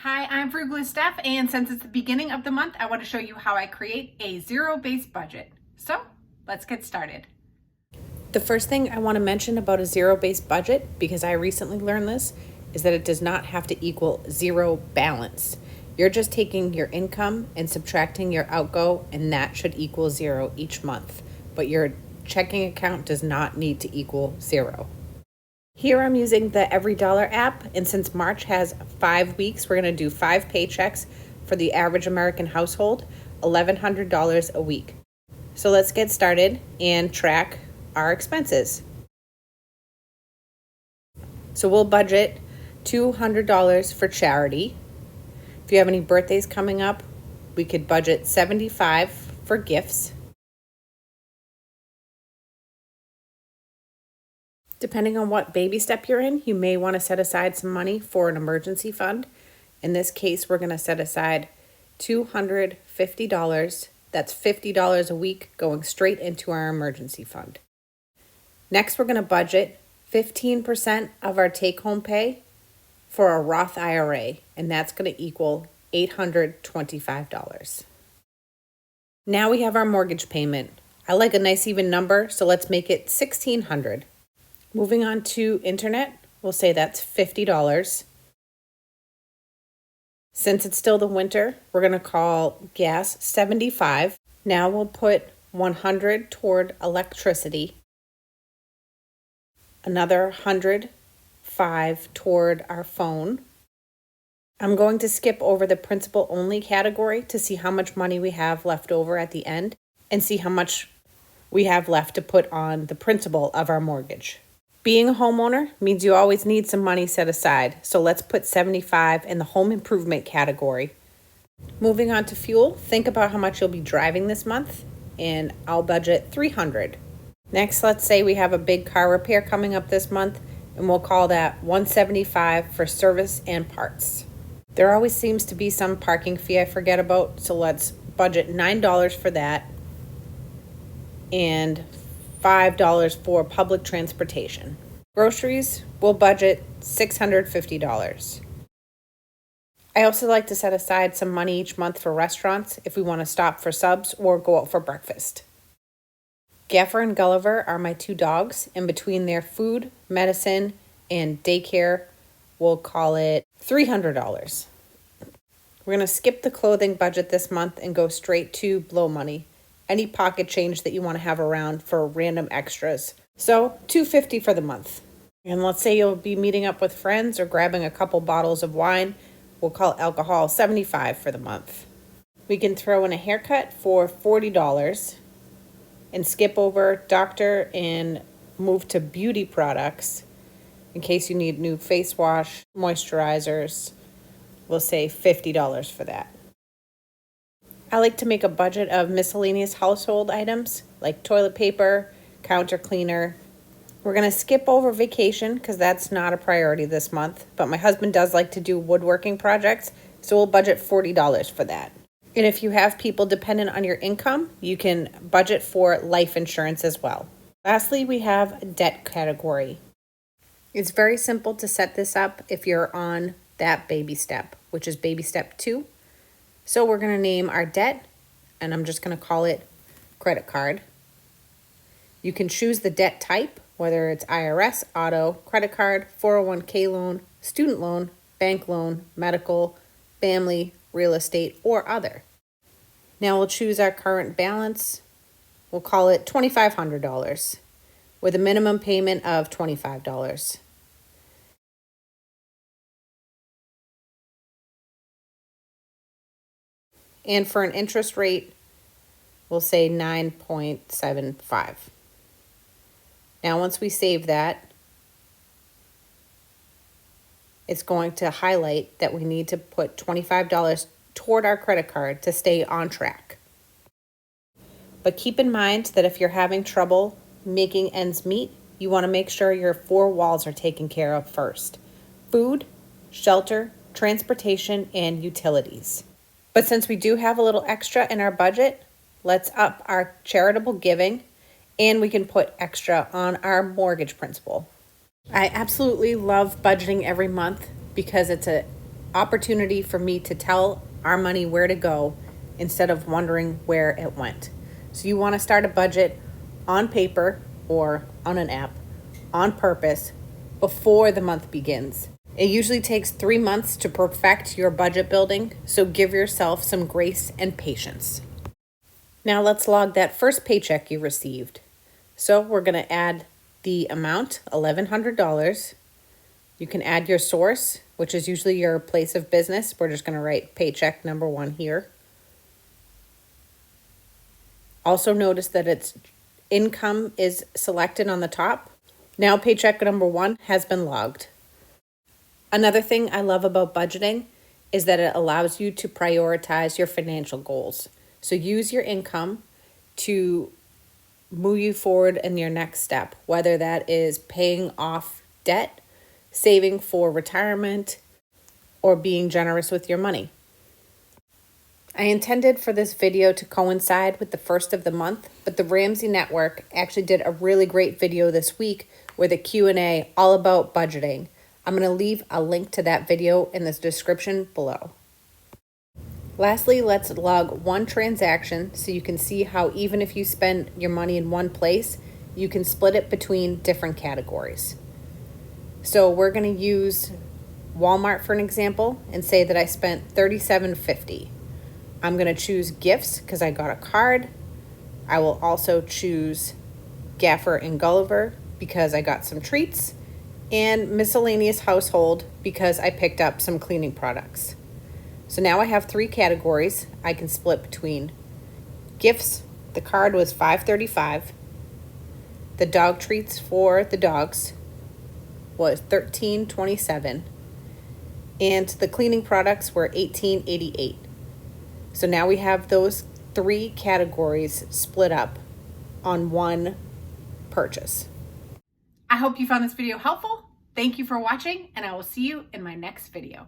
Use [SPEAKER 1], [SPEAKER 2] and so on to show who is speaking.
[SPEAKER 1] Hi, I'm Frugalist Steph, and since it's the beginning of the month, I want to show you how I create a zero-based budget. So let's get started. The first thing I want to mention about a zero-based budget, because I recently learned this, is that it does not have to equal zero balance. You're just taking your income and subtracting your outgo, and that should equal zero each month. But your checking account does not need to equal zero. Here I'm using the EveryDollar app, and since March has 5 weeks, we're going to do 5 paychecks for the average American household, $1,100 a week. So let's get started and track our expenses. So we'll budget $200 for charity. If you have any birthdays coming up, we could budget $75 for gifts. Depending on what baby step you're in, you may want to set aside some money for an emergency fund. In this case, we're going to set aside $250. That's $50 a week going straight into our emergency fund. Next, we're going to budget 15% of our take-home pay for a Roth IRA, and that's going to equal $825. Now we have our mortgage payment. I like a nice even number, so let's make it $1,600. Moving on to internet, we'll say that's $50. Since it's still the winter, we're going to call gas $75. Now we'll put $100 toward electricity, another $105 toward our phone. I'm going to skip over the principal only category to see how much money we have left over at the end and see how much we have left to put on the principal of our mortgage. Being a homeowner means you always need some money set aside, so let's put $75 in the home improvement category. Moving on to fuel, think about how much you'll be driving this month, and I'll budget $300. Next, let's say we have a big car repair coming up this month, and we'll call that $175 for service and parts. There always seems to be some parking fee I forget about, so let's budget $9 for that, and $5 for public transportation. Groceries, we'll budget $650. I also like to set aside some money each month for restaurants if we want to stop for subs or go out for breakfast. Gaffer and Gulliver are my 2 dogs, and between their food, medicine, and daycare, we'll call it $300. We're going to skip the clothing budget this month and go straight to blow money. Any pocket change that you want to have around for random extras. So $250 for the month. And let's say you'll be meeting up with friends or grabbing a couple bottles of wine. We'll call alcohol $75 for the month. We can throw in a haircut for $40 and skip over doctor and move to beauty products in case you need new face wash, moisturizers. We'll say $50 for that. I like to make a budget of miscellaneous household items like toilet paper, counter cleaner. We're going to skip over vacation because that's not a priority this month, but my husband does like to do woodworking projects, so we'll budget $40 for that. And if you have people dependent on your income, you can budget for life insurance as well. Lastly, we have a debt category. It's very simple to set this up if you're on that baby step, which is baby step 2. So we're going to name our debt, and I'm just going to call it credit card. You can choose the debt type, whether it's IRS, auto, credit card, 401k loan, student loan, bank loan, medical, family, real estate, or other. Now we'll choose our current balance. We'll call it $2,500 with a minimum payment of $25. And for an interest rate, we'll say 9.75. Now, once we save that, it's going to highlight that we need to put $25 toward our credit card to stay on track. But keep in mind that if you're having trouble making ends meet, you want to make sure your 4 walls are taken care of first: food, shelter, transportation, and utilities. But since we do have a little extra in our budget, let's up our charitable giving, and we can put extra on our mortgage principal. I absolutely love budgeting every month because it's a opportunity for me to tell our money where to go instead of wondering where it went. So you want to start a budget on paper or on an app on purpose before the month begins. It usually takes 3 months to perfect your budget building, so give yourself some grace and patience. Now let's log that first paycheck you received. So we're going to add the amount, $1,100. You can add your source, which is usually your place of business. We're just going to write paycheck number 1 here. Also notice that its income is selected on the top. Now paycheck number 1 has been logged. Another thing I love about budgeting is that it allows you to prioritize your financial goals. So use your income to move you forward in your next step, whether that is paying off debt, saving for retirement, or being generous with your money. I intended for this video to coincide with the first of the month, but the Ramsey Network actually did a really great video this week with a Q&A all about budgeting. I'm going to leave a link to that video in the description below. Lastly, let's log one transaction so you can see how even if you spend your money in one place, you can split it between different categories. So we're going to use Walmart for an example and say that I spent $37.50. I'm going to choose gifts because I got a card. I will also choose Gaffer and Gulliver because I got some treats, and miscellaneous household because I picked up some cleaning products. So now I have 3 categories I can split between. Gifts, the card was $5.35. The dog treats for the dogs was $13.27. And the cleaning products were $18.88. So now we have those 3 categories split up on one purchase. I hope you found this video helpful. Thank you for watching, and I will see you in my next video.